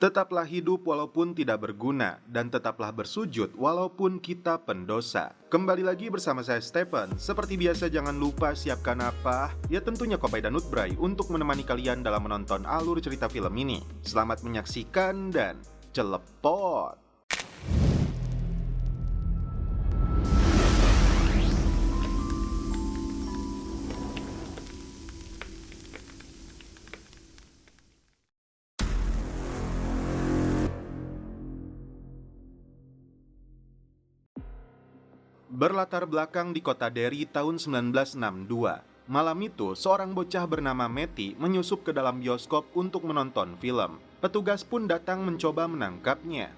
Tetaplah hidup walaupun tidak berguna, dan tetaplah bersujud walaupun kita pendosa. Kembali lagi bersama saya Stephen. Seperti biasa jangan lupa siapkan apa? Ya tentunya kopi dan nutbray untuk menemani kalian dalam menonton alur cerita film ini. Selamat menyaksikan dan celepot! Berlatar belakang di kota Derry tahun 1962. Malam itu, seorang bocah bernama Matty menyusup ke dalam bioskop untuk menonton film. Petugas pun datang mencoba menangkapnya.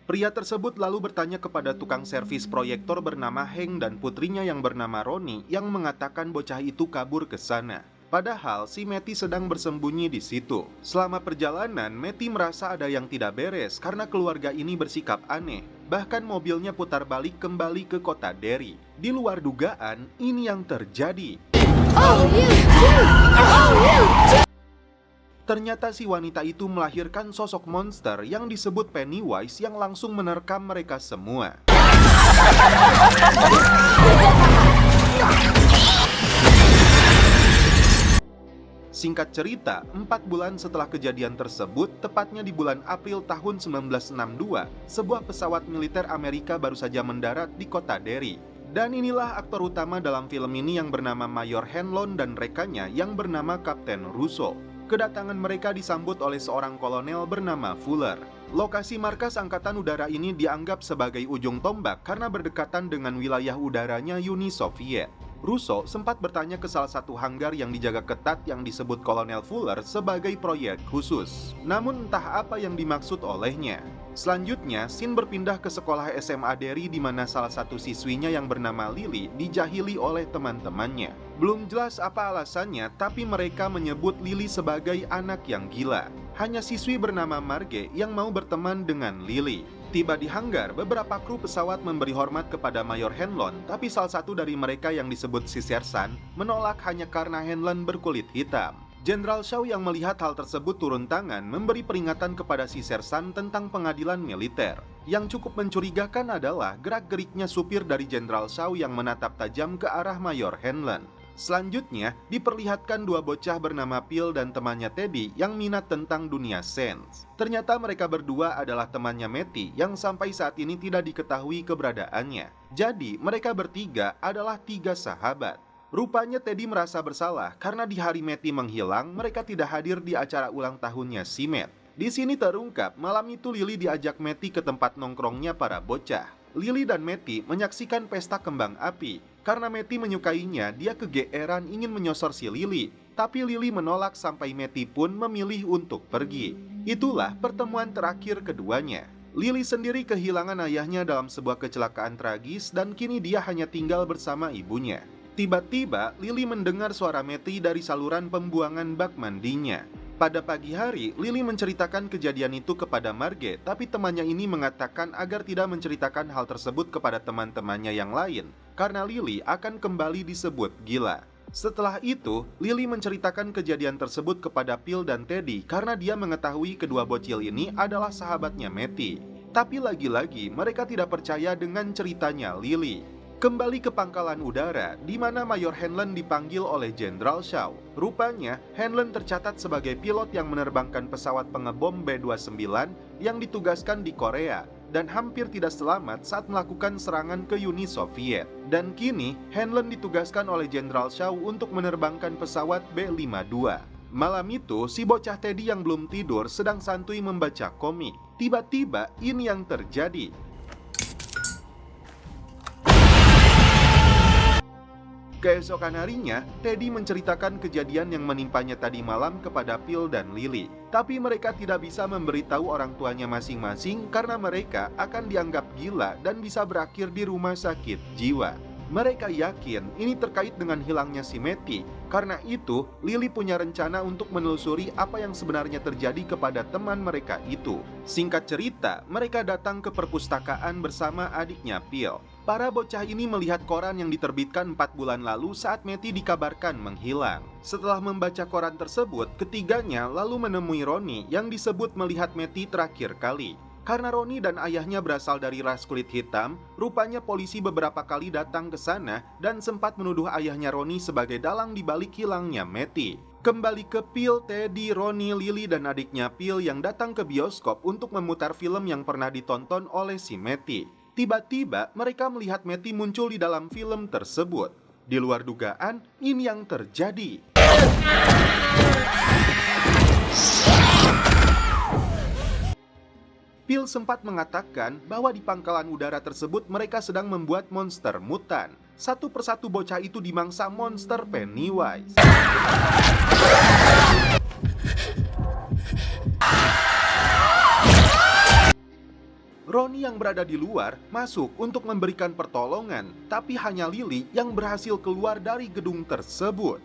Pria tersebut lalu bertanya kepada tukang servis proyektor bernama Hank dan putrinya yang bernama Ronnie yang mengatakan bocah itu kabur ke sana. Padahal si Matty sedang bersembunyi di situ. Selama perjalanan, Matty merasa ada yang tidak beres karena keluarga ini bersikap aneh. Bahkan mobilnya putar balik kembali ke kota Derry. Di luar dugaan, ini yang terjadi. Ternyata si wanita itu melahirkan sosok monster yang disebut Pennywise yang langsung menerkam mereka semua. Singkat cerita, 4 bulan setelah kejadian tersebut, tepatnya di bulan April tahun 1962, sebuah pesawat militer Amerika baru saja mendarat di kota Derry. Dan inilah aktor utama dalam film ini yang bernama Mayor Hanlon dan rekannya yang bernama Kapten Russo. Kedatangan mereka disambut oleh seorang kolonel bernama Fuller. Lokasi markas Angkatan Udara ini dianggap sebagai ujung tombak karena berdekatan dengan wilayah udaranya Uni Soviet. Russo sempat bertanya ke salah satu hanggar yang dijaga ketat yang disebut Kolonel Fuller sebagai proyek khusus. Namun entah apa yang dimaksud olehnya. Selanjutnya, scene berpindah ke sekolah SMA Derry di mana salah satu siswinya yang bernama Lily dijahili oleh teman-temannya. Belum jelas apa alasannya, tapi mereka menyebut Lily sebagai anak yang gila. Hanya siswi bernama Marge yang mau berteman dengan Lily. Tiba di hanggar, beberapa kru pesawat memberi hormat kepada Mayor Hanlon, tapi salah satu dari mereka yang disebut si Sersan menolak hanya karena Hanlon berkulit hitam. Jenderal Shaw yang melihat hal tersebut turun tangan memberi peringatan kepada si Sersan tentang pengadilan militer. Yang cukup mencurigakan adalah gerak-geriknya supir dari Jenderal Shaw yang menatap tajam ke arah Mayor Hanlon. Selanjutnya, diperlihatkan dua bocah bernama Phil dan temannya Teddy yang minat tentang dunia sains. Ternyata mereka berdua adalah temannya Matty yang sampai saat ini tidak diketahui keberadaannya. Jadi, mereka bertiga adalah 3 sahabat. Rupanya Teddy merasa bersalah karena di hari Matty menghilang, mereka tidak hadir di acara ulang tahunnya si Matt. Di sini terungkap, malam itu Lily diajak Matty ke tempat nongkrongnya para bocah. Lily dan Matty menyaksikan pesta kembang api. Karena Matty menyukainya, dia kegeeran ingin menyosor si Lily. Tapi Lily menolak sampai Matty pun memilih untuk pergi. Itulah pertemuan terakhir keduanya. Lily sendiri kehilangan ayahnya dalam sebuah kecelakaan tragis dan kini dia hanya tinggal bersama ibunya. Tiba-tiba, Lily mendengar suara Matty dari saluran pembuangan bak mandinya. Pada pagi hari, Lily menceritakan kejadian itu kepada Marge, tapi temannya ini mengatakan agar tidak menceritakan hal tersebut kepada teman-temannya yang lain, karena Lily akan kembali disebut gila. Setelah itu, Lily menceritakan kejadian tersebut kepada Phil dan Teddy karena dia mengetahui kedua bocil ini adalah sahabatnya Matty. Tapi lagi-lagi mereka tidak percaya dengan ceritanya Lily. Kembali ke pangkalan udara, di mana Mayor Hanlon dipanggil oleh Jenderal Shaw. Rupanya, Hanlon tercatat sebagai pilot yang menerbangkan pesawat pengebom B-29 yang ditugaskan di Korea dan hampir tidak selamat saat melakukan serangan ke Uni Soviet. Dan kini, Hanlon ditugaskan oleh Jenderal Shaw untuk menerbangkan pesawat B-52. Malam itu, si bocah Teddy yang belum tidur sedang santuy membaca komik. Tiba-tiba, ini yang terjadi. Keesokan harinya, Teddy menceritakan kejadian yang menimpanya tadi malam kepada Phil dan Lily. Tapi mereka tidak bisa memberitahu orang tuanya masing-masing karena mereka akan dianggap gila dan bisa berakhir di rumah sakit jiwa. Mereka yakin ini terkait dengan hilangnya si Matty. Karena itu, Lily punya rencana untuk menelusuri apa yang sebenarnya terjadi kepada teman mereka itu. Singkat cerita, mereka datang ke perpustakaan bersama adiknya Phil. Para bocah ini melihat koran yang diterbitkan 4 bulan lalu saat Matty dikabarkan menghilang. Setelah membaca koran tersebut, ketiganya lalu menemui Ronnie yang disebut melihat Matty terakhir kali. Karena Ronnie dan ayahnya berasal dari ras kulit hitam, rupanya polisi beberapa kali datang ke sana dan sempat menuduh ayahnya Ronnie sebagai dalang di balik hilangnya Matty. Kembali ke Phil, Teddy, Ronnie, Lily, dan adiknya Phil yang datang ke bioskop untuk memutar film yang pernah ditonton oleh si Matty. Tiba-tiba mereka melihat Matty muncul di dalam film tersebut. Di luar dugaan, ini yang terjadi. Phil sempat mengatakan bahwa di pangkalan udara tersebut mereka sedang membuat monster mutan. Satu persatu bocah itu dimangsa monster Pennywise. Ronnie yang berada di luar masuk untuk memberikan pertolongan, tapi hanya Lily yang berhasil keluar dari gedung tersebut.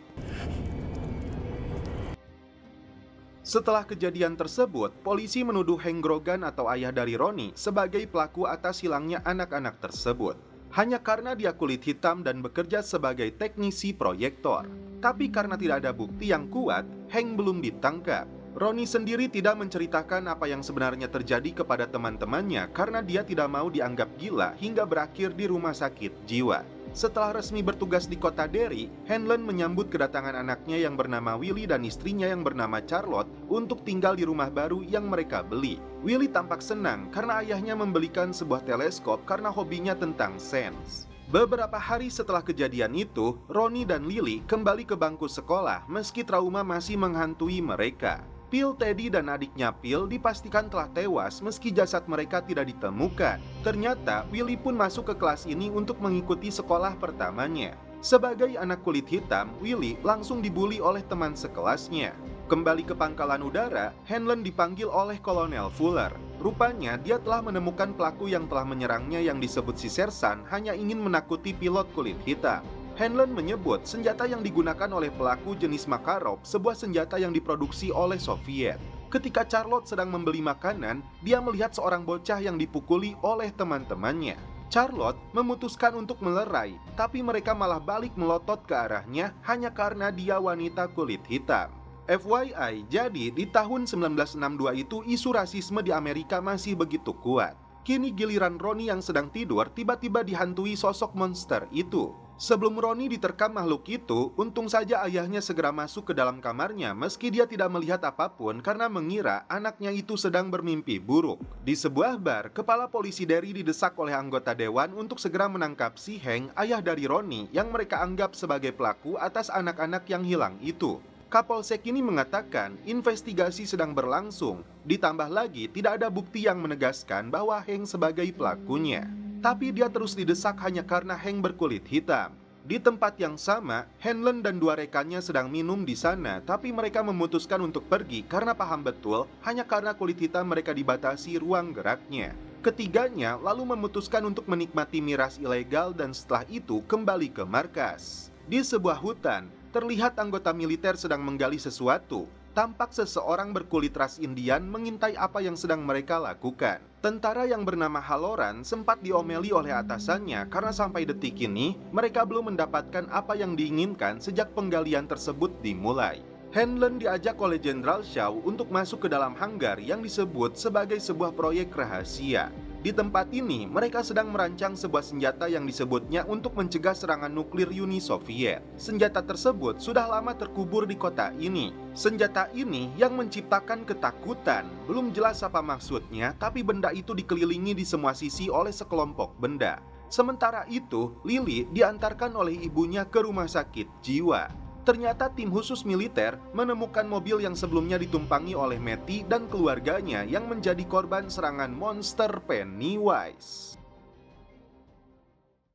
Setelah kejadian tersebut, polisi menuduh Hank Grogan atau ayah dari Ronnie sebagai pelaku atas hilangnya anak-anak tersebut. Hanya karena dia kulit hitam dan bekerja sebagai teknisi proyektor. Tapi karena tidak ada bukti yang kuat, Hank belum ditangkap. Ronnie sendiri tidak menceritakan apa yang sebenarnya terjadi kepada teman-temannya karena dia tidak mau dianggap gila hingga berakhir di rumah sakit jiwa. Setelah resmi bertugas di kota Derry, Hanlon menyambut kedatangan anaknya yang bernama Willie dan istrinya yang bernama Charlotte untuk tinggal di rumah baru yang mereka beli. Willie tampak senang karena ayahnya membelikan sebuah teleskop karena hobinya tentang sains. Beberapa hari setelah kejadian itu, Ronnie dan Lily kembali ke bangku sekolah meski trauma masih menghantui mereka. Phil, Teddy, dan adiknya Phil dipastikan telah tewas meski jasad mereka tidak ditemukan. Ternyata, Willie pun masuk ke kelas ini untuk mengikuti sekolah pertamanya. Sebagai anak kulit hitam, Willie langsung dibully oleh teman sekelasnya. Kembali ke pangkalan udara, Hanlon dipanggil oleh Kolonel Fuller. Rupanya, dia telah menemukan pelaku yang telah menyerangnya yang disebut si Sersan hanya ingin menakuti pilot kulit hitam. Hanlon menyebut senjata yang digunakan oleh pelaku jenis Makarov sebuah senjata yang diproduksi oleh Soviet. Ketika Charlotte sedang membeli makanan, dia melihat seorang bocah yang dipukuli oleh teman-temannya. Charlotte memutuskan untuk melerai, tapi mereka malah balik melotot ke arahnya hanya karena dia wanita kulit hitam. FYI, jadi di tahun 1962 itu isu rasisme di Amerika masih begitu kuat. Kini giliran Ronnie yang sedang tidur tiba-tiba dihantui sosok monster itu. Sebelum Ronnie diterkam makhluk itu, untung saja ayahnya segera masuk ke dalam kamarnya meski dia tidak melihat apapun karena mengira anaknya itu sedang bermimpi buruk. Di sebuah bar, kepala polisi Derry didesak oleh anggota dewan untuk segera menangkap si Hank, ayah dari Ronnie, yang mereka anggap sebagai pelaku atas anak-anak yang hilang itu. Kapolsek ini mengatakan investigasi sedang berlangsung, ditambah lagi tidak ada bukti yang menegaskan bahwa Hank sebagai pelakunya. Tapi dia terus didesak hanya karena Hank berkulit hitam. Di tempat yang sama, Hanlon dan dua rekannya sedang minum di sana, tapi mereka memutuskan untuk pergi karena paham betul hanya karena kulit hitam mereka dibatasi ruang geraknya. Ketiganya lalu memutuskan untuk menikmati miras ilegal dan setelah itu kembali ke markas. Di sebuah hutan, terlihat anggota militer sedang menggali sesuatu. Tampak seseorang berkulit ras Indian mengintai apa yang sedang mereka lakukan. Tentara yang bernama Halloran sempat diomeli oleh atasannya karena sampai detik ini mereka belum mendapatkan apa yang diinginkan sejak penggalian tersebut dimulai. Hanlon diajak oleh Jenderal Shaw untuk masuk ke dalam hanggar yang disebut sebagai sebuah proyek rahasia. Di tempat ini, mereka sedang merancang sebuah senjata yang disebutnya untuk mencegah serangan nuklir Uni Soviet. Senjata tersebut sudah lama terkubur di kota ini. Senjata ini yang menciptakan ketakutan. Belum jelas apa maksudnya, tapi benda itu dikelilingi di semua sisi oleh sekelompok benda. Sementara itu, Lily diantarkan oleh ibunya ke rumah sakit jiwa. Ternyata tim khusus militer menemukan mobil yang sebelumnya ditumpangi oleh Matty dan keluarganya yang menjadi korban serangan monster Pennywise.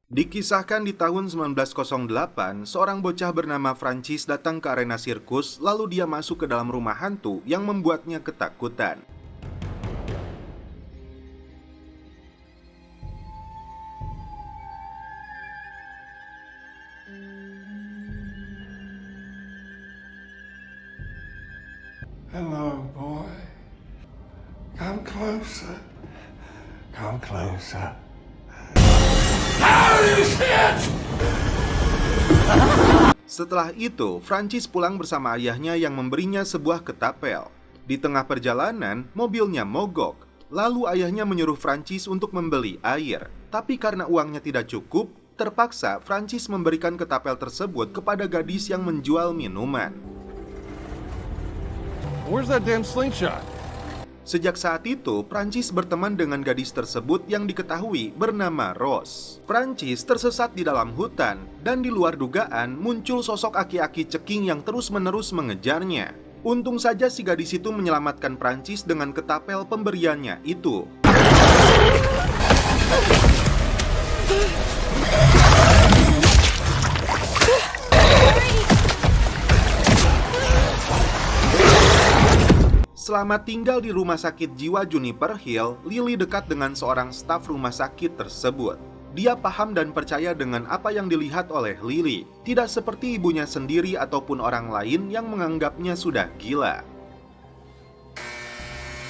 Dikisahkan di tahun 1908, seorang bocah bernama Francis datang ke arena sirkus, lalu dia masuk ke dalam rumah hantu yang membuatnya ketakutan. Hello, boy. Come closer. Come closer. Setelah itu, Francis pulang bersama ayahnya yang memberinya sebuah ketapel. Di tengah perjalanan, mobilnya mogok. Lalu ayahnya menyuruh Francis untuk membeli air. Tapi karena uangnya tidak cukup, terpaksa Francis memberikan ketapel tersebut kepada gadis yang menjual minuman. Where's that damn slingshot? Sejak saat itu, Prancis berteman dengan gadis tersebut yang diketahui bernama Rose. Prancis tersesat di dalam hutan, dan di luar dugaan muncul sosok aki-aki ceking yang terus-menerus mengejarnya. Untung saja si gadis itu menyelamatkan Prancis dengan ketapel pemberiannya itu. Selama tinggal di rumah sakit jiwa Juniper Hill, Lily dekat dengan seorang staf rumah sakit tersebut. Dia paham dan percaya dengan apa yang dilihat oleh Lily, tidak seperti ibunya sendiri ataupun orang lain yang menganggapnya sudah gila.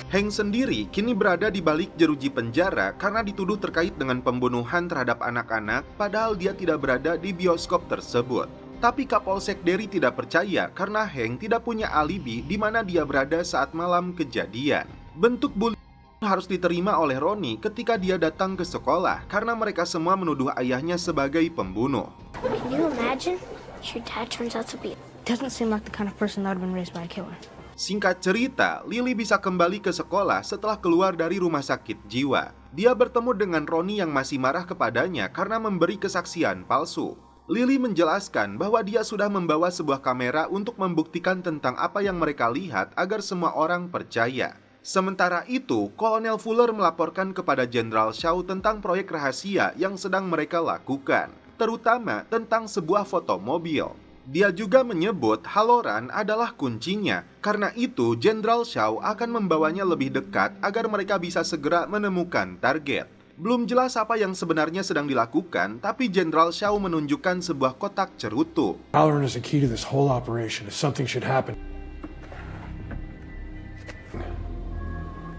Hank sendiri kini berada di balik jeruji penjara karena dituduh terkait dengan pembunuhan terhadap anak-anak, padahal dia tidak berada di bioskop tersebut. Tapi Kapolsek Derry tidak percaya karena Hank tidak punya alibi di mana dia berada saat malam kejadian. Bentuk bully harus diterima oleh Ronnie ketika dia datang ke sekolah karena mereka semua menuduh ayahnya sebagai pembunuh. Can you imagine? Your dad turns out to be... Doesn't seem like the kind of person that would have been raised by a killer. Singkat cerita, Lily bisa kembali ke sekolah setelah keluar dari rumah sakit jiwa. Dia bertemu dengan Ronnie yang masih marah kepadanya karena memberi kesaksian palsu. Lily menjelaskan bahwa dia sudah membawa sebuah kamera untuk membuktikan tentang apa yang mereka lihat agar semua orang percaya. Sementara itu, Kolonel Fuller melaporkan kepada Jenderal Shaw tentang proyek rahasia yang sedang mereka lakukan, terutama tentang sebuah foto mobil. Dia juga menyebut Halloran adalah kuncinya. Karena itu, Jenderal Shaw akan membawanya lebih dekat agar mereka bisa segera menemukan target. Belum jelas apa yang sebenarnya sedang dilakukan, tapi Jenderal Shaw menunjukkan sebuah kotak cerutu. Halloran is the key to this whole operation. If something should happen.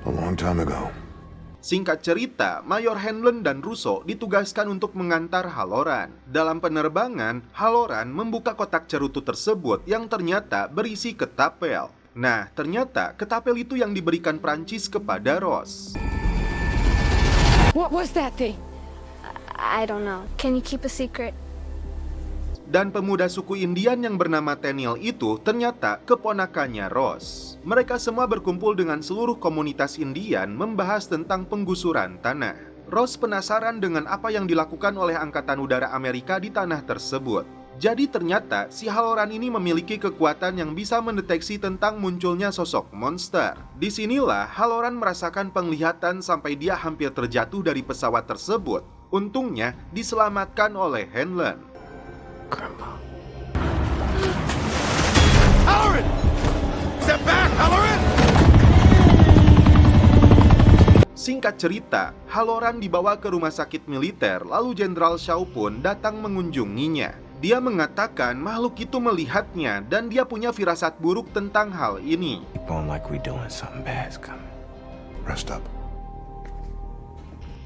A long time ago. Singkat cerita, Mayor Hanlon dan Russo ditugaskan untuk mengantar Halloran. Dalam penerbangan, Halloran membuka kotak cerutu tersebut yang ternyata berisi ketapel. Nah, ternyata ketapel itu yang diberikan Prancis kepada Rose. What was that thing? I don't know. Can you keep a secret? Dan pemuda suku Indian yang bernama Tenniel itu ternyata keponakannya Rose. Mereka semua berkumpul dengan seluruh komunitas Indian membahas tentang penggusuran tanah. Rose penasaran dengan apa yang dilakukan oleh Angkatan Udara Amerika di tanah tersebut. Jadi ternyata si Halloran ini memiliki kekuatan yang bisa mendeteksi tentang munculnya sosok monster. Disinilah Halloran merasakan penglihatan sampai dia hampir terjatuh dari pesawat tersebut. Untungnya diselamatkan oleh Hanlon. Grandpa. Halloran! Step back, Halloran! Singkat cerita, Halloran dibawa ke rumah sakit militer, lalu Jenderal Shaw pun datang mengunjunginya. Dia mengatakan makhluk itu melihatnya dan dia punya firasat buruk tentang hal ini. Rest up.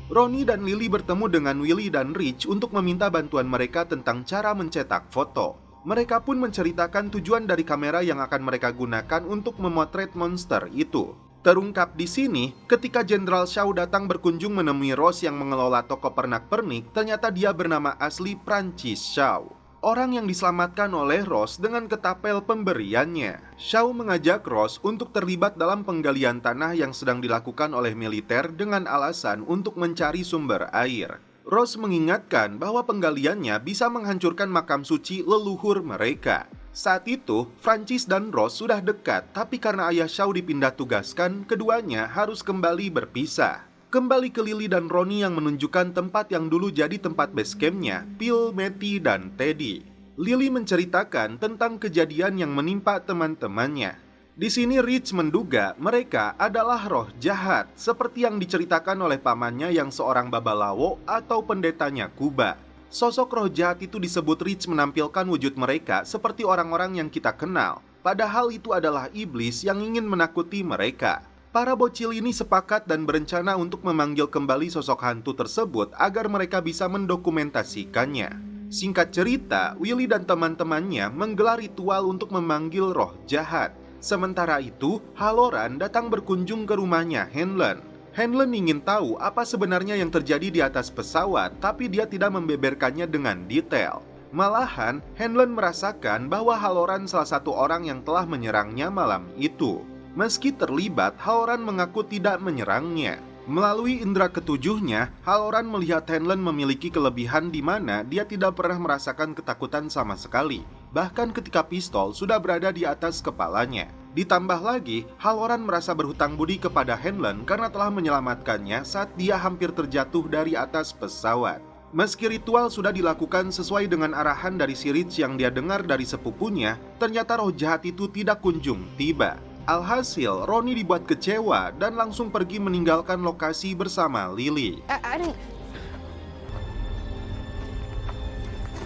Ronnie dan Lily bertemu dengan Willie dan Rich untuk meminta bantuan mereka tentang cara mencetak foto. Mereka pun menceritakan tujuan dari kamera yang akan mereka gunakan untuk memotret monster itu. Terungkap di sini, ketika Jenderal Shaw datang berkunjung menemui Rose yang mengelola toko pernak-pernik, ternyata dia bernama asli Prancis Shaw. Orang yang diselamatkan oleh Rose dengan ketapel pemberiannya. Shaw mengajak Rose untuk terlibat dalam penggalian tanah yang sedang dilakukan oleh militer dengan alasan untuk mencari sumber air. Rose mengingatkan bahwa penggaliannya bisa menghancurkan makam suci leluhur mereka. Saat itu, Francis dan Rose sudah dekat, tapi karena ayah Shaw dipindah tugaskan, keduanya harus kembali berpisah. Kembali ke Lily dan Ronnie yang menunjukkan tempat yang dulu jadi tempat base campnya, Phil, Matty, dan Teddy. Lily menceritakan tentang kejadian yang menimpa teman-temannya. Di sini Rich menduga mereka adalah roh jahat, seperti yang diceritakan oleh pamannya yang seorang babalawo atau pendetanya Kuba. Sosok roh jahat itu disebut Rich menampilkan wujud mereka seperti orang-orang yang kita kenal. padahal itu adalah iblis yang ingin menakuti mereka. Para bocil ini sepakat dan berencana untuk memanggil kembali sosok hantu tersebut agar mereka bisa mendokumentasikannya. Singkat cerita, Willy dan teman-temannya menggelar ritual untuk memanggil roh jahat. Sementara itu, Halloran datang berkunjung ke rumahnya Hanlon. Hanlon ingin tahu apa sebenarnya yang terjadi di atas pesawat, tapi dia tidak membeberkannya dengan detail. Malahan, Hanlon merasakan bahwa Halloran salah satu orang yang telah menyerangnya malam itu. Meski terlibat, Halloran mengaku tidak menyerangnya. Melalui indera ketujuhnya, Halloran melihat Hanlon memiliki kelebihan di mana dia tidak pernah merasakan ketakutan sama sekali. Bahkan ketika pistol sudah berada di atas kepalanya. Ditambah lagi, Halloran merasa berhutang budi kepada Hanlon karena telah menyelamatkannya saat dia hampir terjatuh dari atas pesawat. Meski ritual sudah dilakukan sesuai dengan arahan dari si Rich yang dia dengar dari sepupunya, ternyata roh jahat itu tidak kunjung tiba. Alhasil, Ronnie dibuat kecewa dan langsung pergi meninggalkan lokasi bersama Lily. I didn't.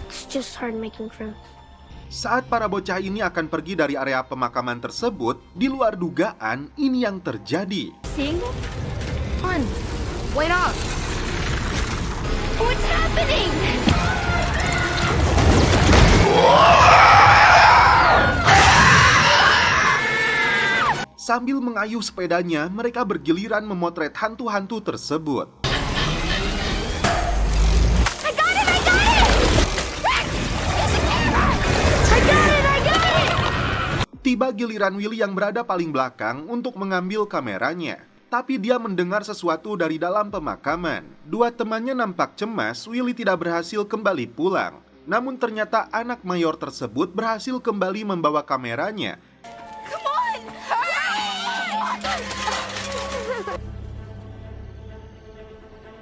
It's just hard making friends. Saat para bocah ini akan pergi dari area pemakaman tersebut, di luar dugaan ini yang terjadi. Seeing this? Come on. Wait up. What's happening? Sambil mengayuh sepedanya, mereka bergiliran memotret hantu-hantu tersebut. Tiba giliran Willy yang berada paling belakang untuk mengambil kameranya. Tapi dia mendengar sesuatu dari dalam pemakaman. Dua temannya nampak cemas, Willy tidak berhasil kembali pulang. Namun ternyata anak mayor tersebut berhasil kembali membawa kameranya.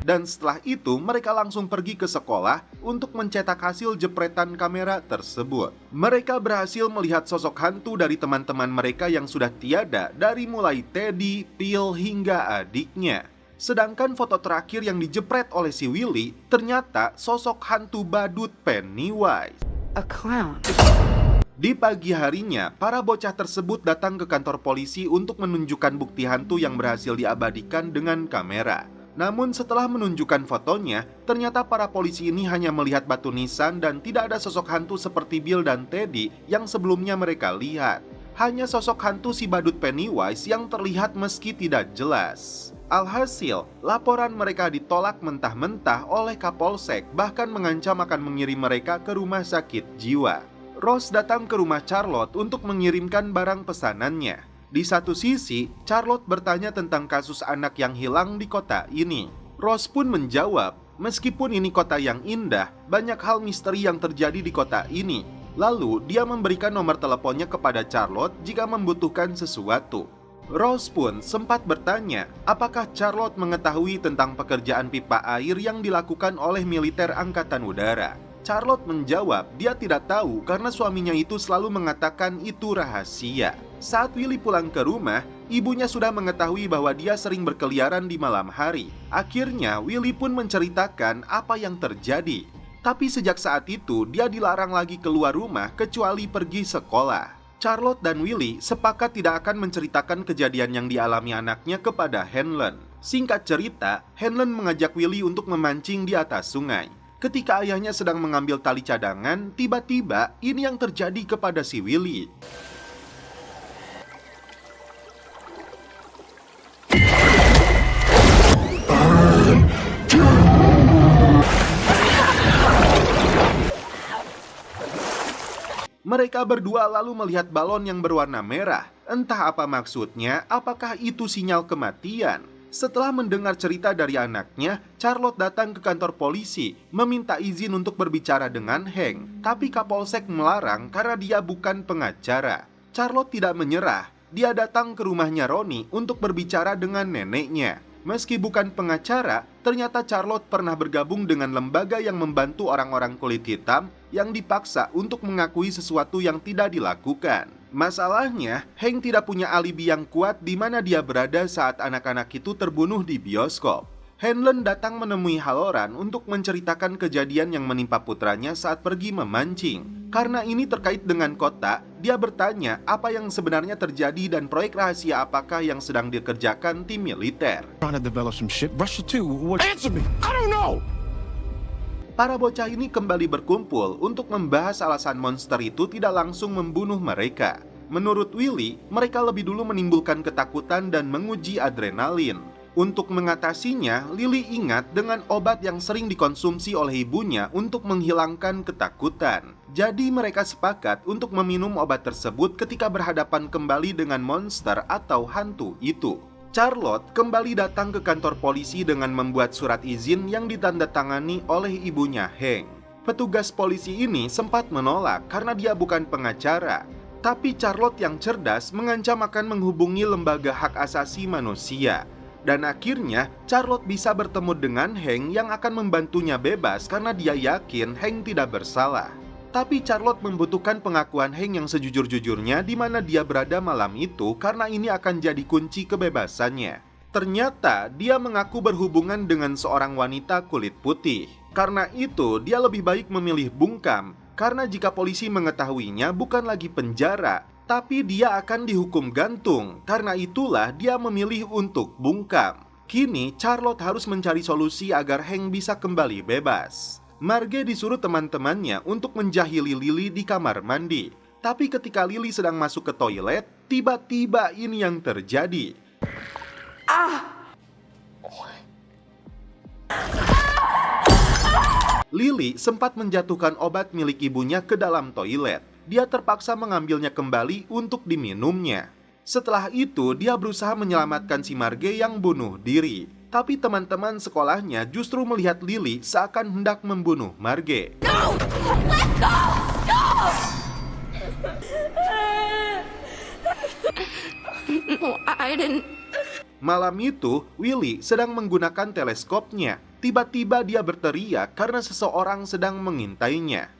Dan setelah itu mereka langsung pergi ke sekolah untuk mencetak hasil jepretan kamera tersebut. Mereka berhasil melihat sosok hantu dari teman-teman mereka yang sudah tiada, dari mulai Teddy, Phil hingga adiknya. Sedangkan foto terakhir yang dijepret oleh si Willy ternyata sosok hantu badut Pennywise. A clown. Di pagi harinya, para bocah tersebut datang ke kantor polisi untuk menunjukkan bukti hantu yang berhasil diabadikan dengan kamera. Namun setelah menunjukkan fotonya, ternyata para polisi ini hanya melihat batu nisan dan tidak ada sosok hantu seperti Bill dan Teddy yang sebelumnya mereka lihat. Hanya sosok hantu si badut Pennywise yang terlihat meski tidak jelas. Alhasil, laporan mereka ditolak mentah-mentah oleh Kapolsek, bahkan mengancam akan mengirim mereka ke rumah sakit jiwa. Ross datang ke rumah Charlotte untuk mengirimkan barang pesanannya. Di satu sisi, Charlotte bertanya tentang kasus anak yang hilang di kota ini. Ross pun menjawab, meskipun ini kota yang indah, banyak hal misteri yang terjadi di kota ini. Lalu, dia memberikan nomor teleponnya kepada Charlotte jika membutuhkan sesuatu. Ross pun sempat bertanya, apakah Charlotte mengetahui tentang pekerjaan pipa air yang dilakukan oleh militer angkatan udara. Charlotte menjawab dia tidak tahu karena suaminya itu selalu mengatakan itu rahasia. Saat Willy pulang ke rumah, ibunya sudah mengetahui bahwa dia sering berkeliaran di malam hari. Akhirnya, Willy pun menceritakan apa yang terjadi. Tapi sejak saat itu, dia dilarang lagi keluar rumah kecuali pergi sekolah. Charlotte dan Willy sepakat tidak akan menceritakan kejadian yang dialami anaknya kepada Hanlon. Singkat cerita, Hanlon mengajak Willy untuk memancing di atas sungai. Ketika ayahnya sedang mengambil tali cadangan, tiba-tiba ini yang terjadi kepada si Willy. Mereka berdua lalu melihat balon yang berwarna merah. Entah apa maksudnya, apakah itu sinyal kematian? Setelah mendengar cerita dari anaknya, Charlotte datang ke kantor polisi, meminta izin untuk berbicara dengan Hank. Tapi Kapolsek melarang karena dia bukan pengacara. Charlotte tidak menyerah. Dia datang ke rumahnya Ronnie untuk berbicara dengan neneknya. Meski bukan pengacara, ternyata Charlotte pernah bergabung dengan lembaga yang membantu orang-orang kulit hitam yang dipaksa untuk mengakui sesuatu yang tidak dilakukan. Masalahnya, Hank tidak punya alibi yang kuat di mana dia berada saat anak-anak itu terbunuh di bioskop. Hanlon datang menemui Halloran untuk menceritakan kejadian yang menimpa putranya saat pergi memancing. Karena ini terkait dengan kota, dia bertanya apa yang sebenarnya terjadi dan proyek rahasia apakah yang sedang dikerjakan tim militer. Trying to develop some shit. Russia too. What? Answer me. I don't know. Para bocah ini kembali berkumpul untuk membahas alasan monster itu tidak langsung membunuh mereka. Menurut Willy, mereka lebih dulu menimbulkan ketakutan dan menguji adrenalin. Untuk mengatasinya, Lily ingat dengan obat yang sering dikonsumsi oleh ibunya untuk menghilangkan ketakutan. Jadi mereka sepakat untuk meminum obat tersebut ketika berhadapan kembali dengan monster atau hantu itu. Charlotte kembali datang ke kantor polisi dengan membuat surat izin yang ditandatangani oleh ibunya Hank. Petugas polisi ini sempat menolak karena dia bukan pengacara. Tapi Charlotte yang cerdas mengancam akan menghubungi lembaga hak asasi manusia. Dan akhirnya Charlotte bisa bertemu dengan Hank yang akan membantunya bebas karena dia yakin Hank tidak bersalah. Tapi Charlotte membutuhkan pengakuan Hank yang sejujur-jujurnya di mana dia berada malam itu karena ini akan jadi kunci kebebasannya. Ternyata dia mengaku berhubungan dengan seorang wanita kulit putih. Karena itu dia lebih baik memilih bungkam karena jika polisi mengetahuinya bukan lagi penjara, tapi dia akan dihukum gantung. Karena itulah dia memilih untuk bungkam. Kini Charlotte harus mencari solusi agar Hank bisa kembali bebas. Marge disuruh teman-temannya untuk menjahili Lily di kamar mandi. Tapi ketika Lily sedang masuk ke toilet, tiba-tiba ini yang terjadi. Lily sempat menjatuhkan obat milik ibunya ke dalam toilet. Dia terpaksa mengambilnya kembali untuk diminumnya. Setelah itu, dia berusaha menyelamatkan si Marge yang bunuh diri. Tapi teman-teman sekolahnya justru melihat Lily seakan hendak membunuh Marge. No! Let go! No! I didn't. Malam itu, Willy sedang menggunakan teleskopnya. Tiba-tiba dia berteriak karena seseorang sedang mengintainya.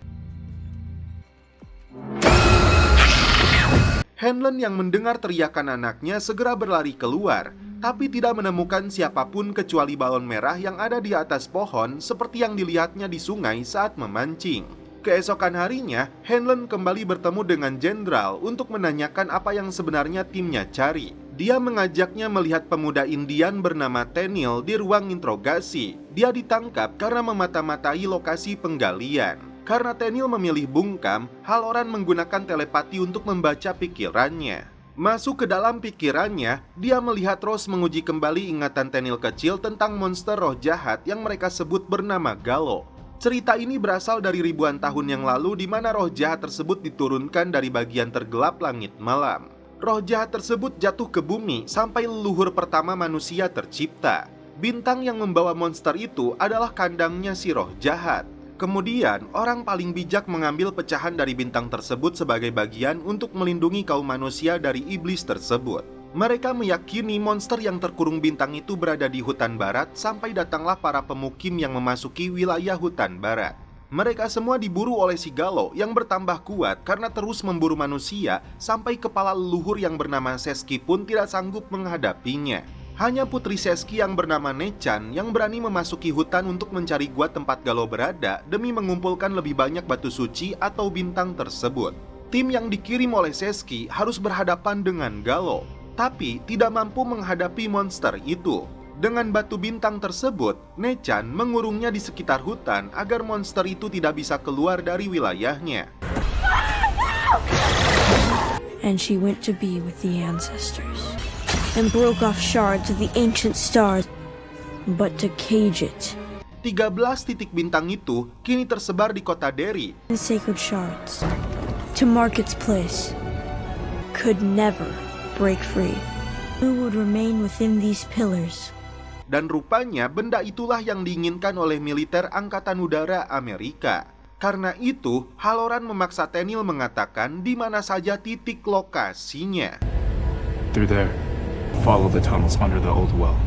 Hanlon yang mendengar teriakan anaknya segera berlari keluar, tapi tidak menemukan siapapun kecuali balon merah yang ada di atas pohon seperti yang dilihatnya di sungai saat memancing. Keesokan harinya, Hanlon kembali bertemu dengan jenderal untuk menanyakan apa yang sebenarnya timnya cari. Dia mengajaknya melihat pemuda Indian bernama Tenniel di ruang interogasi. Dia ditangkap karena memata-matai lokasi penggalian. Karena Tenniel memilih bungkam, Halloran menggunakan telepati untuk membaca pikirannya. Masuk ke dalam pikirannya, dia melihat Rose menguji kembali ingatan Tenniel kecil tentang monster roh jahat yang mereka sebut bernama Gallo. Cerita ini berasal dari ribuan tahun yang lalu di mana roh jahat tersebut diturunkan dari bagian tergelap langit malam. Roh jahat tersebut jatuh ke bumi sampai leluhur pertama manusia tercipta. Bintang yang membawa monster itu adalah kandangnya si roh jahat. Kemudian, orang paling bijak mengambil pecahan dari bintang tersebut sebagai bagian untuk melindungi kaum manusia dari iblis tersebut. Mereka meyakini monster yang terkurung bintang itu berada di hutan barat sampai datanglah para pemukim yang memasuki wilayah hutan barat. Mereka semua diburu oleh si Gallo yang bertambah kuat karena terus memburu manusia sampai kepala leluhur yang bernama Seski pun tidak sanggup menghadapinya. Hanya putri Seski yang bernama Nechan yang berani memasuki hutan untuk mencari gua tempat Gallo berada demi mengumpulkan lebih banyak batu suci atau bintang tersebut. Tim yang dikirim oleh Seski harus berhadapan dengan Gallo, tapi tidak mampu menghadapi monster itu. Dengan batu bintang tersebut, Nechan mengurungnya di sekitar hutan agar monster itu tidak bisa keluar dari wilayahnya. And she went to be with the ancestors and broke off shards of the ancient stars, but to cage it. 13 titik bintang itu kini tersebar di kota Derry. The sacred shards, to mark its place, could never break free. Who would remain within these pillars? Dan rupanya benda itulah yang diinginkan oleh militer Angkatan Udara Amerika. Karena itu, Halloran memaksa Tenniel mengatakan di mana saja titik lokasinya. Through there. Follow the tunnels under the old well.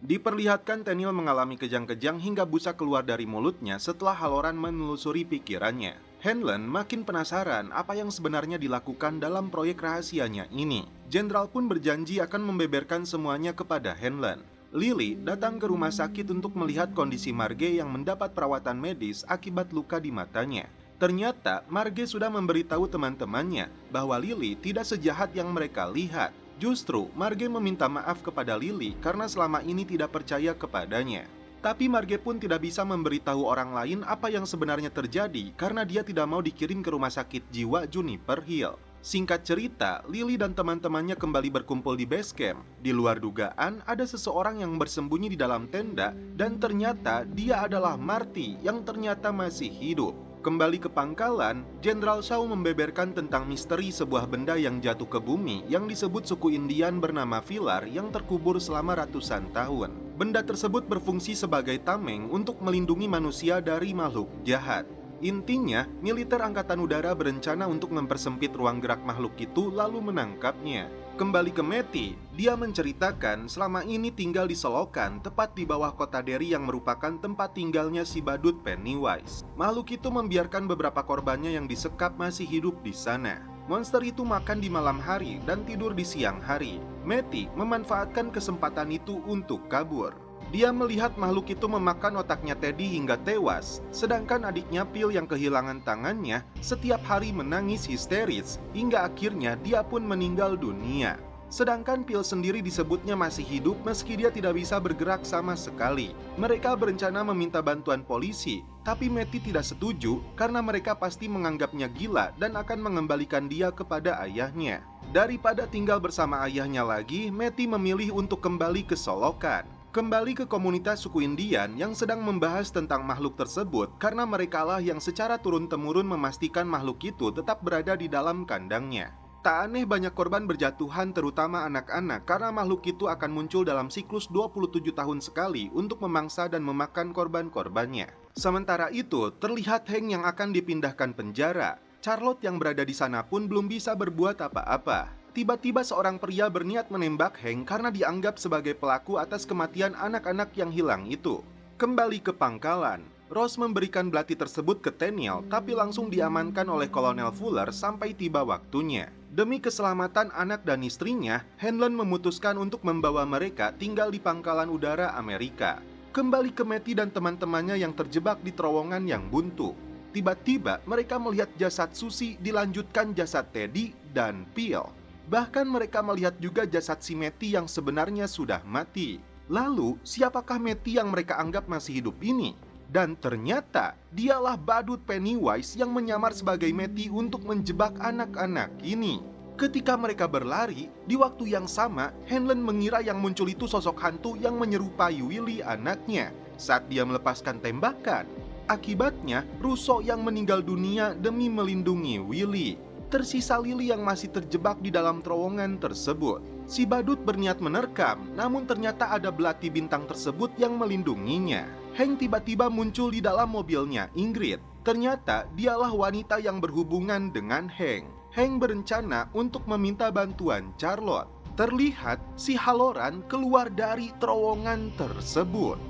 Diperlihatkan Tenniel mengalami kejang-kejang hingga busa keluar dari mulutnya setelah Halloran menelusuri pikirannya. Hanlon makin penasaran apa yang sebenarnya dilakukan dalam proyek rahasianya ini. Jenderal pun berjanji akan membeberkan semuanya kepada Hanlon. Lily datang ke rumah sakit untuk melihat kondisi Marge yang mendapat perawatan medis akibat luka di matanya. Ternyata Marge sudah memberitahu teman-temannya bahwa Lily tidak sejahat yang mereka lihat. Justru Marge meminta maaf kepada Lily karena selama ini tidak percaya kepadanya. Tapi Marge pun tidak bisa memberitahu orang lain apa yang sebenarnya terjadi karena dia tidak mau dikirim ke rumah sakit jiwa Juniper Hill. Singkat cerita, Lily dan teman-temannya kembali berkumpul di base camp. Di luar dugaan, ada seseorang yang bersembunyi di dalam tenda dan ternyata dia adalah Marty yang ternyata masih hidup. Kembali ke pangkalan, Jenderal Shaw membeberkan tentang misteri sebuah benda yang jatuh ke bumi yang disebut suku Indian bernama Villar yang terkubur selama ratusan tahun. Benda tersebut berfungsi sebagai tameng untuk melindungi manusia dari makhluk jahat. Intinya, militer Angkatan Udara berencana untuk mempersempit ruang gerak makhluk itu lalu menangkapnya. Kembali ke Matty, dia menceritakan selama ini tinggal di selokan tepat di bawah kota Derry yang merupakan tempat tinggalnya si badut Pennywise. Makhluk itu membiarkan beberapa korbannya yang disekap masih hidup di sana. Monster itu makan di malam hari dan tidur di siang hari. Matty memanfaatkan kesempatan itu untuk kabur. Dia melihat makhluk itu memakan otaknya Teddy hingga tewas, sedangkan adiknya Phil yang kehilangan tangannya setiap hari menangis histeris hingga akhirnya dia pun meninggal dunia. Sedangkan Phil sendiri disebutnya masih hidup meski dia tidak bisa bergerak sama sekali. Mereka berencana meminta bantuan polisi, tapi Matty tidak setuju karena mereka pasti menganggapnya gila dan akan mengembalikan dia kepada ayahnya. Daripada tinggal bersama ayahnya lagi, Matty memilih untuk kembali ke Solokan. Kembali ke komunitas suku Indian yang sedang membahas tentang makhluk tersebut karena merekalah yang secara turun-temurun memastikan makhluk itu tetap berada di dalam kandangnya. Tak aneh banyak korban berjatuhan terutama anak-anak karena makhluk itu akan muncul dalam siklus 27 tahun sekali untuk memangsa dan memakan korban-korbannya. Sementara itu, terlihat Hank yang akan dipindahkan penjara. Charlotte yang berada di sana pun belum bisa berbuat apa-apa. Tiba-tiba seorang pria berniat menembak Hank karena dianggap sebagai pelaku atas kematian anak-anak yang hilang itu. Kembali ke pangkalan, Ross memberikan belati tersebut ke Tenniel tapi langsung diamankan oleh Kolonel Fuller sampai tiba waktunya. Demi keselamatan anak dan istrinya, Hanlon memutuskan untuk membawa mereka tinggal di pangkalan udara Amerika. Kembali ke Matty dan teman-temannya yang terjebak di terowongan yang buntu. Tiba-tiba mereka melihat jasad Susie dilanjutkan jasad Teddy dan Phil. Bahkan mereka melihat juga jasad si Matty yang sebenarnya sudah mati. Lalu, siapakah Matty yang mereka anggap masih hidup ini? Dan ternyata, dialah badut Pennywise yang menyamar sebagai Matty untuk menjebak anak-anak ini. Ketika mereka berlari, di waktu yang sama, Hanlon mengira yang muncul itu sosok hantu yang menyerupai Willie anaknya saat dia melepaskan tembakan. Akibatnya, Russo yang meninggal dunia demi melindungi Willie. Tersisa Lily yang masih terjebak di dalam terowongan tersebut. Si badut berniat menerkam, namun ternyata ada belati bintang tersebut yang melindunginya. Hank tiba-tiba muncul di dalam mobilnya Ingrid. Ternyata dialah wanita yang berhubungan dengan Hank. Hank berencana untuk meminta bantuan Charlotte. Terlihat si Halloran keluar dari terowongan tersebut.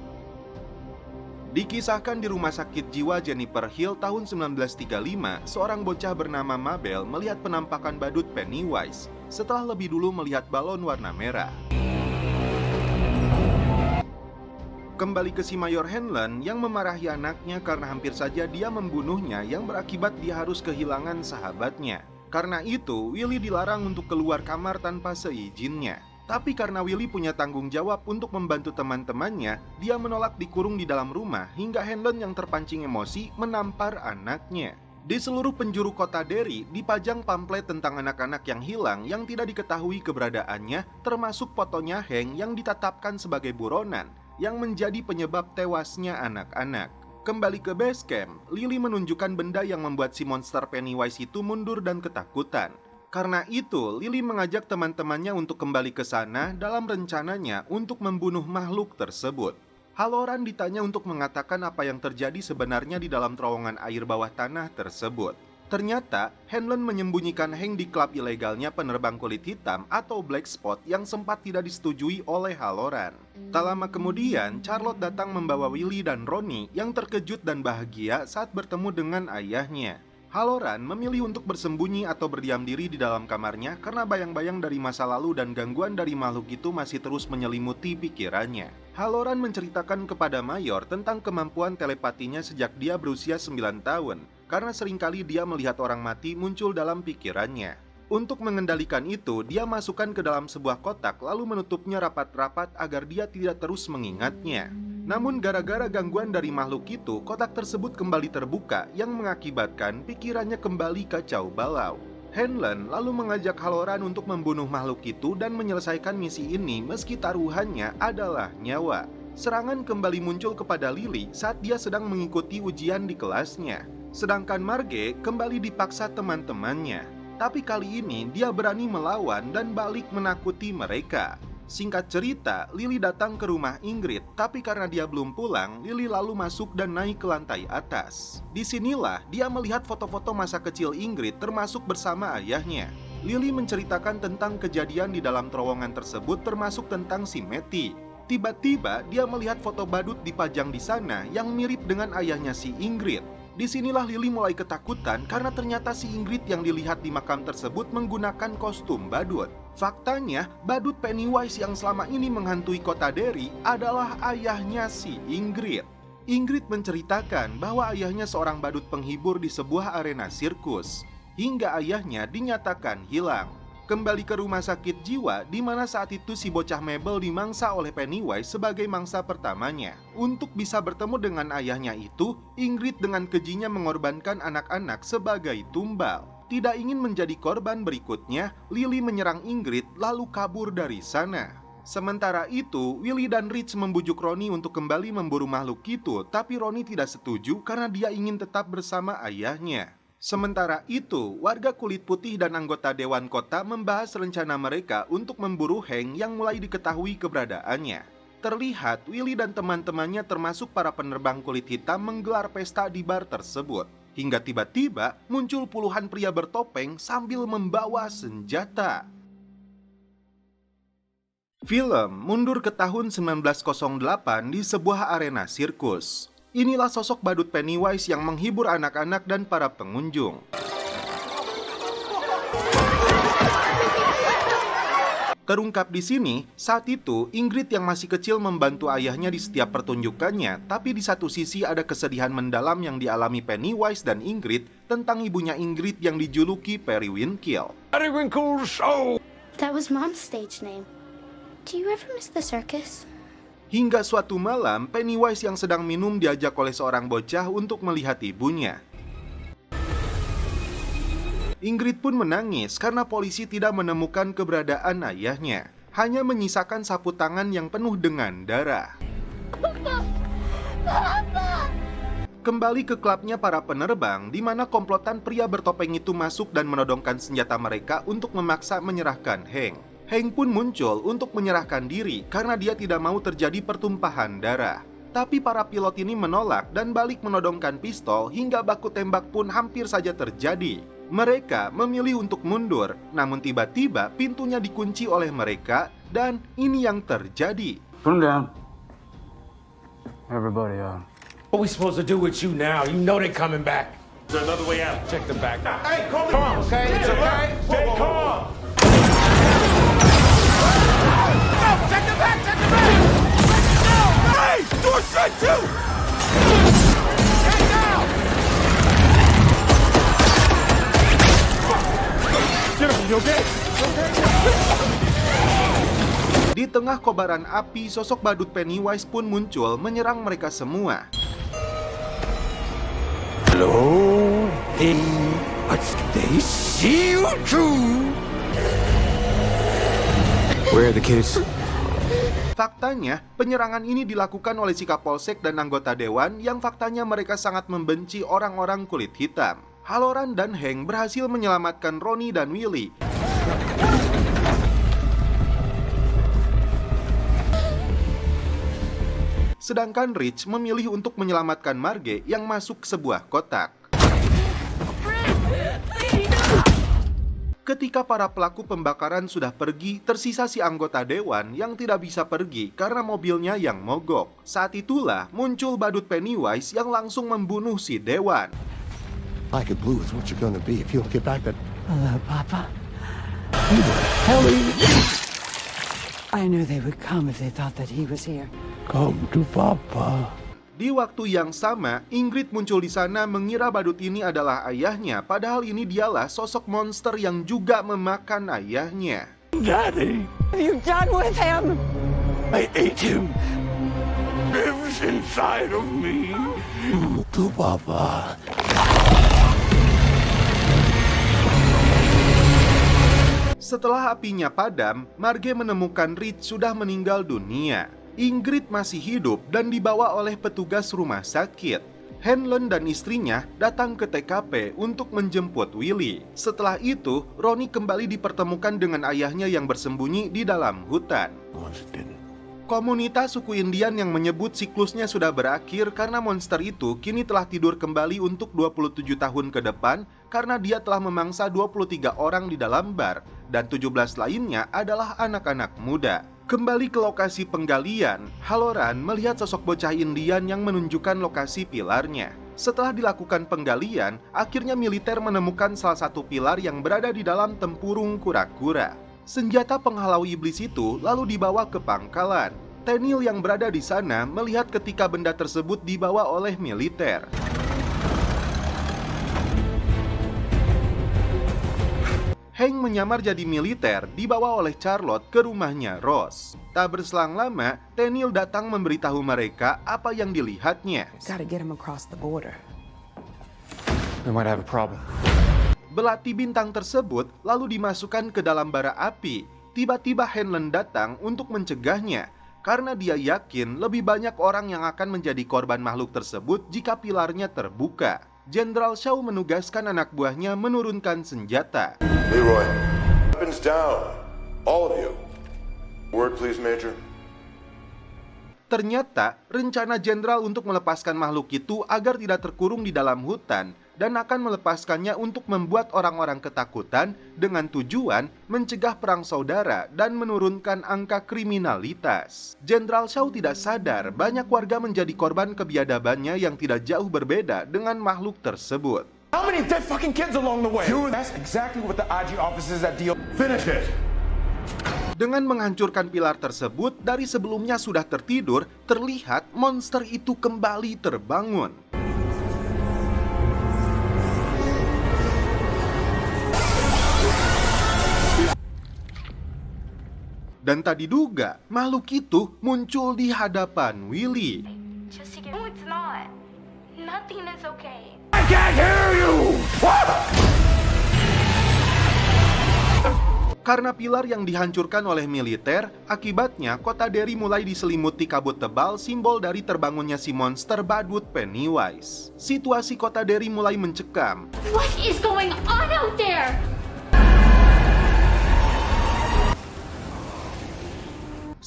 Dikisahkan di rumah sakit jiwa Juniper Hill tahun 1935, seorang bocah bernama Mabel melihat penampakan badut Pennywise setelah lebih dulu melihat balon warna merah. Kembali ke si Mayor Hanlon yang memarahi anaknya karena hampir saja dia membunuhnya yang berakibat dia harus kehilangan sahabatnya. Karena itu, Willie dilarang untuk keluar kamar tanpa seizinnya. Tapi karena Willie punya tanggung jawab untuk membantu teman-temannya, dia menolak dikurung di dalam rumah hingga Hanlon yang terpancing emosi menampar anaknya. Di seluruh penjuru kota Derry dipajang pamflet tentang anak-anak yang hilang yang tidak diketahui keberadaannya, termasuk fotonya Hank yang ditetapkan sebagai buronan yang menjadi penyebab tewasnya anak-anak. Kembali ke base camp, Lily menunjukkan benda yang membuat si monster Pennywise itu mundur dan ketakutan. Karena itu, Lily mengajak teman-temannya untuk kembali ke sana dalam rencananya untuk membunuh makhluk tersebut. Halloran ditanya untuk mengatakan apa yang terjadi sebenarnya di dalam terowongan air bawah tanah tersebut. Ternyata, Hanlon menyembunyikan Hank di klub ilegalnya penerbang kulit hitam atau Black Spot yang sempat tidak disetujui oleh Halloran. Tak lama kemudian, Charlotte datang membawa Willie dan Ronnie yang terkejut dan bahagia saat bertemu dengan ayahnya. Halloran memilih untuk bersembunyi atau berdiam diri di dalam kamarnya karena bayang-bayang dari masa lalu dan gangguan dari makhluk itu masih terus menyelimuti pikirannya. Halloran menceritakan kepada Mayor tentang kemampuan telepatinya sejak dia berusia 9 tahun, karena seringkali dia melihat orang mati muncul dalam pikirannya. Untuk mengendalikan itu, dia masukkan ke dalam sebuah kotak lalu menutupnya rapat-rapat agar dia tidak terus mengingatnya. Namun gara-gara gangguan dari makhluk itu, kotak tersebut kembali terbuka yang mengakibatkan pikirannya kembali kacau balau. Hanlon lalu mengajak Halloran untuk membunuh makhluk itu dan menyelesaikan misi ini meski taruhannya adalah nyawa. Serangan kembali muncul kepada Lily saat dia sedang mengikuti ujian di kelasnya. Sedangkan Marge kembali dipaksa teman-temannya. Tapi kali ini dia berani melawan dan balik menakuti mereka. Singkat cerita, Lily datang ke rumah Ingrid, tapi karena dia belum pulang, Lily lalu masuk dan naik ke lantai atas. Disinilah dia melihat foto-foto masa kecil Ingrid termasuk bersama ayahnya. Lily menceritakan tentang kejadian di dalam terowongan tersebut termasuk tentang si Matty. Tiba-tiba dia melihat foto badut dipajang di sana yang mirip dengan ayahnya si Ingrid. Disinilah Lily mulai ketakutan karena ternyata si Ingrid yang dilihat di makam tersebut menggunakan kostum badut. Faktanya, badut Pennywise yang selama ini menghantui kota Derry adalah ayahnya si Ingrid. Ingrid menceritakan bahwa ayahnya seorang badut penghibur di sebuah arena sirkus, hingga ayahnya dinyatakan hilang. Kembali ke rumah sakit jiwa, di mana saat itu si bocah Mabel dimangsa oleh Pennywise sebagai mangsa pertamanya. Untuk bisa bertemu dengan ayahnya itu, Ingrid dengan kejinya mengorbankan anak-anak sebagai tumbal. Tidak ingin menjadi korban berikutnya, Lily menyerang Ingrid lalu kabur dari sana. Sementara itu, Willy dan Rich membujuk Ronnie untuk kembali memburu makhluk itu, tapi Ronnie tidak setuju karena dia ingin tetap bersama ayahnya. Sementara itu, warga kulit putih dan anggota Dewan Kota membahas rencana mereka untuk memburu Hank yang mulai diketahui keberadaannya. Terlihat Willy dan teman-temannya termasuk para penerbang kulit hitam menggelar pesta di bar tersebut. Hingga tiba-tiba muncul puluhan pria bertopeng sambil membawa senjata. Film mundur ke tahun 1908 di sebuah arena sirkus. Inilah sosok badut Pennywise yang menghibur anak-anak dan para pengunjung. Terungkap di sini, saat itu Ingrid yang masih kecil membantu ayahnya di setiap pertunjukannya, tapi di satu sisi ada kesedihan mendalam yang dialami Pennywise dan Ingrid tentang ibunya Ingrid yang dijuluki Periwinkle. Periwinkle Show! That was Mom's stage name. Do you ever miss the circus? Hingga suatu malam, Pennywise yang sedang minum diajak oleh seorang bocah untuk melihat ibunya. Ingrid pun menangis karena polisi tidak menemukan keberadaan ayahnya. Hanya menyisakan sapu tangan yang penuh dengan darah. Kembali ke klubnya para penerbang, di mana komplotan pria bertopeng itu masuk dan menodongkan senjata mereka untuk memaksa menyerahkan Hank. Hank pun muncul untuk menyerahkan diri karena dia tidak mau terjadi pertumpahan darah. Tapi para pilot ini menolak dan balik menodongkan pistol hingga baku tembak pun hampir saja terjadi. Mereka memilih untuk mundur, namun tiba-tiba pintunya dikunci oleh mereka dan ini yang terjadi. Put him down. Everybody, What we supposed to do with you now? You know they coming back. There's another way out. Check the back. Hey, come on, okay? It's okay. Stay calm. No, check the back, check the back. No, hey, do it straight too. Get down. Get him, you okay? Di tengah kobaran api, sosok badut Pennywise pun muncul menyerang mereka semua. Hello, hey, but they see you too. Where are the kids? Faktanya, penyerangan ini dilakukan oleh si Kapolsek dan anggota dewan yang faktanya mereka sangat membenci orang-orang kulit hitam. Halloran dan Hank berhasil menyelamatkan Ronnie dan Willy. Sedangkan Rich memilih untuk menyelamatkan Marge yang masuk ke sebuah kotak. Ketika para pelaku pembakaran sudah pergi, tersisa si anggota dewan yang tidak bisa pergi karena mobilnya yang mogok. Saat itulah muncul badut Pennywise yang langsung membunuh si dewan. Black and blue is what you're gonna be if you don't get back that... Hello, Papa. Who the hell are you? I knew they would come if they thought that he was here. Come to Papa. Di waktu yang sama, Ingrid muncul di sana mengira badut ini adalah ayahnya, padahal ini dialah sosok monster yang juga memakan ayahnya. Daddy, What have you done with him? I ate him. Lives inside of me. To Papa. Setelah apinya padam, Marge menemukan Rich sudah meninggal dunia. Ingrid masih hidup dan dibawa oleh petugas rumah sakit. Hanlon dan istrinya datang ke TKP untuk menjemput Willy. Setelah itu, Ronnie kembali dipertemukan dengan ayahnya yang bersembunyi di dalam hutan. Komunitas suku Indian yang menyebut siklusnya sudah berakhir karena monster itu kini telah tidur kembali untuk 27 tahun ke depan karena dia telah memangsa 23 orang di dalam bar dan 17 lainnya adalah anak-anak muda. Kembali ke lokasi penggalian, Halloran melihat sosok bocah Indian yang menunjukkan lokasi pilarnya. Setelah dilakukan penggalian, akhirnya militer menemukan salah satu pilar yang berada di dalam tempurung kura-kura. Senjata penghalau iblis itu lalu dibawa ke pangkalan. Tenniel yang berada di sana melihat ketika benda tersebut dibawa oleh militer. Hank menyamar jadi militer dibawa oleh Charlotte ke rumahnya Ross. Tak berselang lama, Tenniel datang memberitahu mereka apa yang dilihatnya. Gotta get him across the border. We might have a problem. Belati bintang tersebut lalu dimasukkan ke dalam bara api. Tiba-tiba Hanlon datang untuk mencegahnya karena dia yakin lebih banyak orang yang akan menjadi korban makhluk tersebut jika pilarnya terbuka. Jenderal Shaw menugaskan anak buahnya menurunkan senjata. Leroy, weapons down. All of you. Word please, Major. Ternyata, rencana jenderal untuk melepaskan makhluk itu agar tidak terkurung di dalam hutan dan akan melepaskannya untuk membuat orang-orang ketakutan dengan tujuan mencegah perang saudara dan menurunkan angka kriminalitas. Jenderal Shaw tidak sadar banyak warga menjadi korban kebiadabannya yang tidak jauh berbeda dengan makhluk tersebut. How many dead fucking kids along the way? That's exactly what the IG officers at DO... Finish it. Dengan menghancurkan pilar tersebut, dari sebelumnya sudah tertidur, terlihat monster itu kembali terbangun. Dan tak diduga, makhluk itu muncul di hadapan Willy. Just to get... No, it's not. Nothing is okay. I can't hear you! Karena pilar yang dihancurkan oleh militer, akibatnya kota Derry mulai diselimuti kabut tebal, simbol dari terbangunnya si monster badut Pennywise. Situasi kota Derry mulai mencekam. What is going on out there?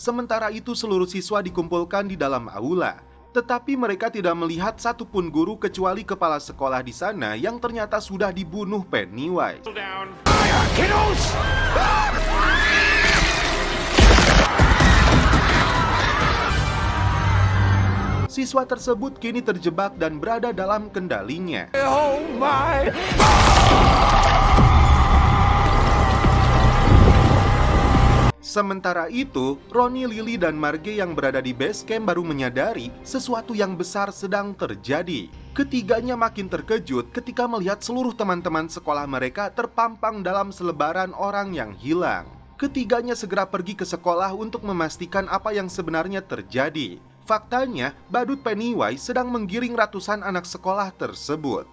Sementara itu seluruh siswa dikumpulkan di dalam aula. Tetapi mereka tidak melihat satupun guru kecuali kepala sekolah di sana yang ternyata sudah dibunuh Pennywise. Siswa tersebut kini terjebak dan berada dalam kendalinya. Oh my! Sementara itu, Ronnie, Lily, dan Marge yang berada di base camp baru menyadari sesuatu yang besar sedang terjadi. Ketiganya makin terkejut ketika melihat seluruh teman-teman sekolah mereka terpampang dalam selebaran orang yang hilang. Ketiganya segera pergi ke sekolah untuk memastikan apa yang sebenarnya terjadi. Faktanya, badut Pennywise sedang menggiring ratusan anak sekolah tersebut.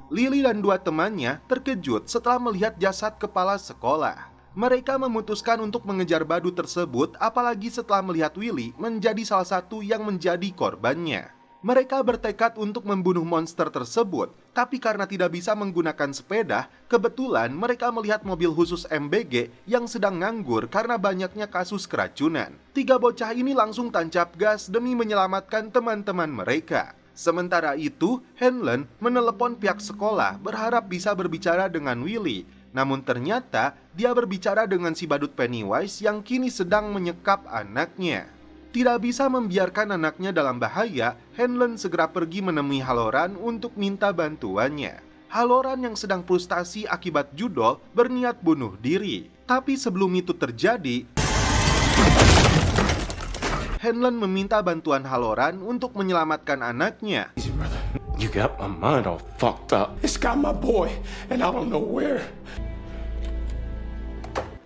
Lily dan dua temannya terkejut setelah melihat jasad kepala sekolah. Mereka memutuskan untuk mengejar badut tersebut, apalagi setelah melihat Willy menjadi salah satu yang menjadi korbannya. Mereka bertekad untuk membunuh monster tersebut, tapi karena tidak bisa menggunakan sepeda, kebetulan mereka melihat mobil khusus MBG yang sedang nganggur karena banyaknya kasus keracunan. Tiga bocah ini langsung tancap gas demi menyelamatkan teman-teman mereka. Sementara itu, Hanlon menelepon pihak sekolah berharap bisa berbicara dengan Willy. Namun ternyata dia berbicara dengan si badut Pennywise yang kini sedang menyekap anaknya. Tidak bisa membiarkan anaknya dalam bahaya, Hanlon segera pergi menemui Halloran untuk minta bantuannya. Halloran yang sedang frustasi akibat judol berniat bunuh diri. Tapi sebelum itu terjadi, Hanlon meminta bantuan Halloran untuk menyelamatkan anaknya. You got my mind all fucked up. It's got my boy, and I don't know where.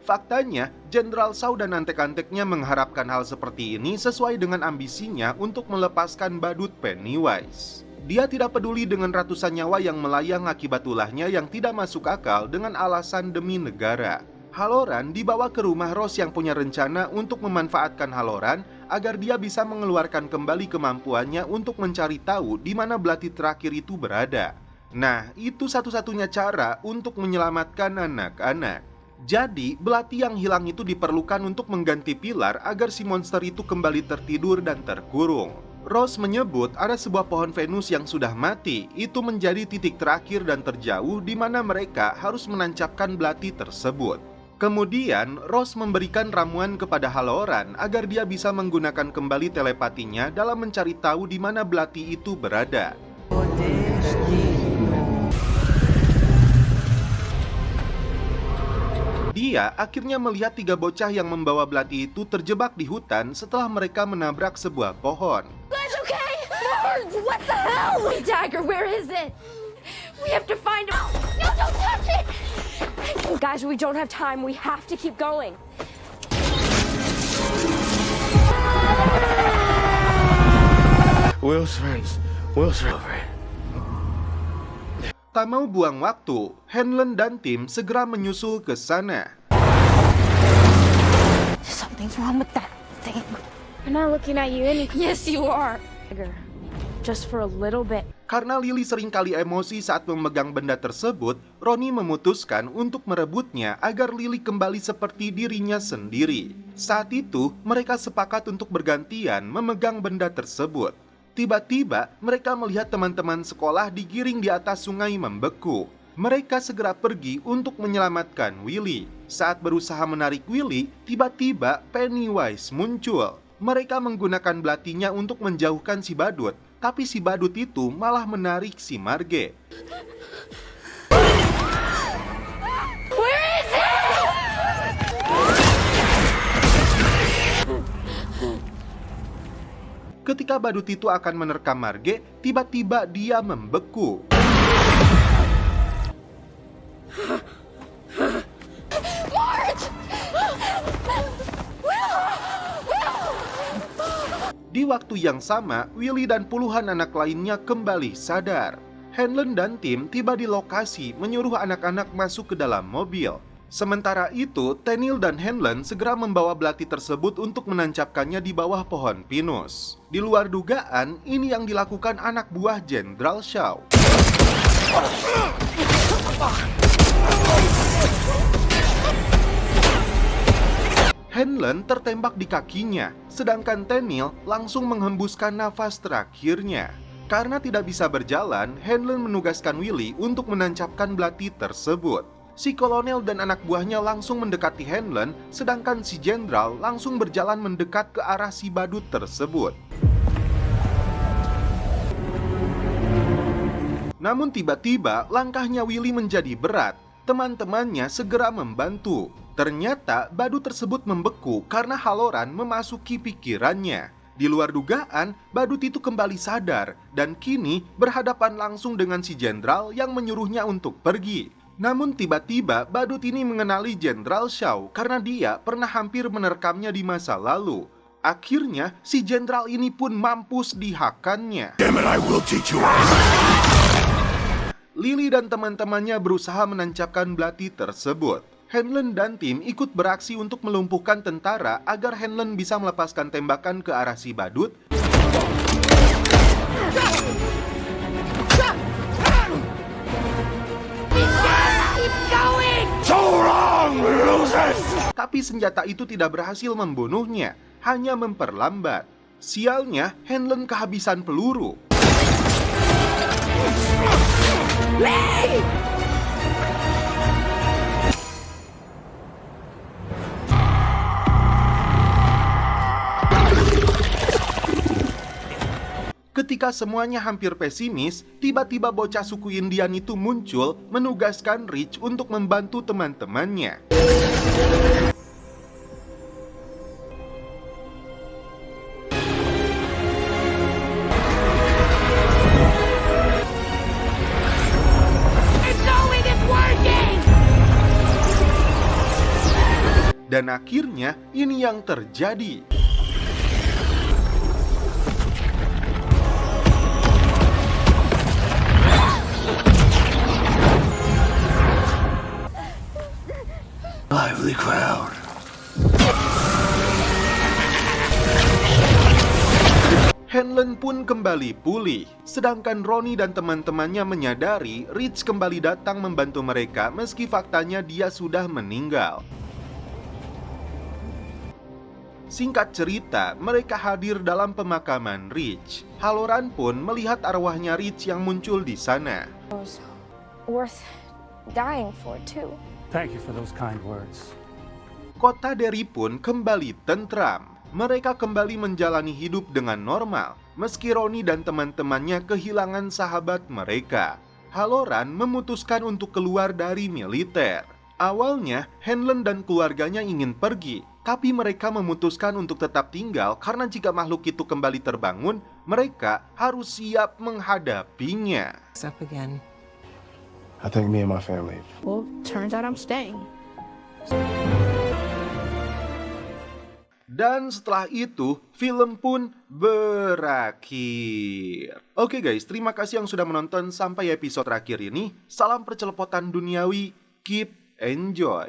Faktanya, Jenderal Shaw dan antek-anteknya mengharapkan hal seperti ini sesuai dengan ambisinya untuk melepaskan badut Pennywise. Dia tidak peduli dengan ratusan nyawa yang melayang akibat ulahnya yang tidak masuk akal dengan alasan demi negara. Halloran dibawa ke rumah Ross yang punya rencana untuk memanfaatkan Halloran agar dia bisa mengeluarkan kembali kemampuannya untuk mencari tahu di mana belati terakhir itu berada. Nah, itu satu-satunya cara untuk menyelamatkan anak-anak. Jadi, belati yang hilang itu diperlukan untuk mengganti pilar agar si monster itu kembali tertidur dan terkurung. Ross menyebut ada sebuah pohon Venus yang sudah mati, itu menjadi titik terakhir dan terjauh di mana mereka harus menancapkan belati tersebut. Kemudian, Ross memberikan ramuan kepada Halloran agar dia bisa menggunakan kembali telepatinya dalam mencari tahu di mana belati itu berada. Dia akhirnya melihat 3 bocah yang membawa belati itu terjebak di hutan setelah mereka menabrak sebuah pohon. Guys, okay? Birds, what the hell? Dagger, where is it? We have to find him. No, don't touch it! Guys, we don't have time. We have to keep going. Will's friends. Will's over. Tak mau buang waktu, Hanlon dan tim segera menyusul ke sana. Something's wrong with that thing. I'm not looking at you any. Yes, you are. Just for a little bit. Karena Lily seringkali emosi saat memegang benda tersebut, Ronnie memutuskan untuk merebutnya agar Lily kembali seperti dirinya sendiri. Saat itu, mereka sepakat untuk bergantian memegang benda tersebut. Tiba-tiba, mereka melihat teman-teman sekolah digiring di atas sungai membeku. Mereka segera pergi untuk menyelamatkan Willy. Saat berusaha menarik Willy, tiba-tiba Pennywise muncul. Mereka menggunakan belatinya untuk menjauhkan si badut, tapi si badut itu malah menarik si Marge. Where is it? Ketika badut itu akan menerkam Marge, tiba-tiba dia membeku. Di waktu yang sama, Willy dan puluhan anak lainnya kembali sadar. Hanlon dan tim tiba di lokasi menyuruh anak-anak masuk ke dalam mobil. Sementara itu, Tenniel dan Hanlon segera membawa belati tersebut untuk menancapkannya di bawah pohon pinus. Di luar dugaan, ini yang dilakukan anak buah Jenderal Shaw. Hanlon tertembak di kakinya, sedangkan Tenniel langsung menghembuskan nafas terakhirnya. Karena tidak bisa berjalan, Hanlon menugaskan Willy untuk menancapkan belati tersebut. Si kolonel dan anak buahnya langsung mendekati Hanlon, sedangkan si jenderal langsung berjalan mendekat ke arah si badut tersebut. Namun tiba-tiba langkahnya Willy menjadi berat. Teman-temannya segera membantu. Ternyata badut tersebut membeku karena Halloran memasuki pikirannya. Di luar dugaan, badut itu kembali sadar dan kini berhadapan langsung dengan si jenderal yang menyuruhnya untuk pergi. Namun tiba-tiba badut ini mengenali Jenderal Shaw karena dia pernah hampir menerkamnya di masa lalu. Akhirnya si jenderal ini pun mampus dihakannya. Damn it, I will teach you. Lily dan teman-temannya berusaha menancapkan belati tersebut. Hanlon dan tim ikut beraksi untuk melumpuhkan tentara agar Hanlon bisa melepaskan tembakan ke arah si badut. Tapi senjata itu tidak berhasil membunuhnya, hanya memperlambat. Sialnya, Hanlon kehabisan peluru. Ketika semuanya hampir pesimis, tiba-tiba bocah suku Indian itu muncul menugaskan Rich untuk membantu teman-temannya. Dan akhirnya ini yang terjadi. Lively crowd. Hanlon pun kembali pulih, sedangkan Ronnie dan teman-temannya menyadari Rich kembali datang membantu mereka meski faktanya dia sudah meninggal. Singkat cerita, mereka hadir dalam pemakaman Rich. Halloran pun melihat arwahnya Rich yang muncul di sana. Worth dying for too. Thank you for those kind words. Kota Derry pun kembali tentram. Mereka kembali menjalani hidup dengan normal, meski Ronnie dan teman-temannya kehilangan sahabat mereka. Halloran memutuskan untuk keluar dari militer. Awalnya, Hanlon dan keluarganya ingin pergi, tapi mereka memutuskan untuk tetap tinggal karena jika makhluk itu kembali terbangun, mereka harus siap menghadapinya. Up again. I think me and my family. Well, turns out I'm staying. Dan setelah itu, film pun berakhir. Oke guys, terima kasih yang sudah menonton sampai episode terakhir ini. Salam percelepotan duniawi, keep enjoy.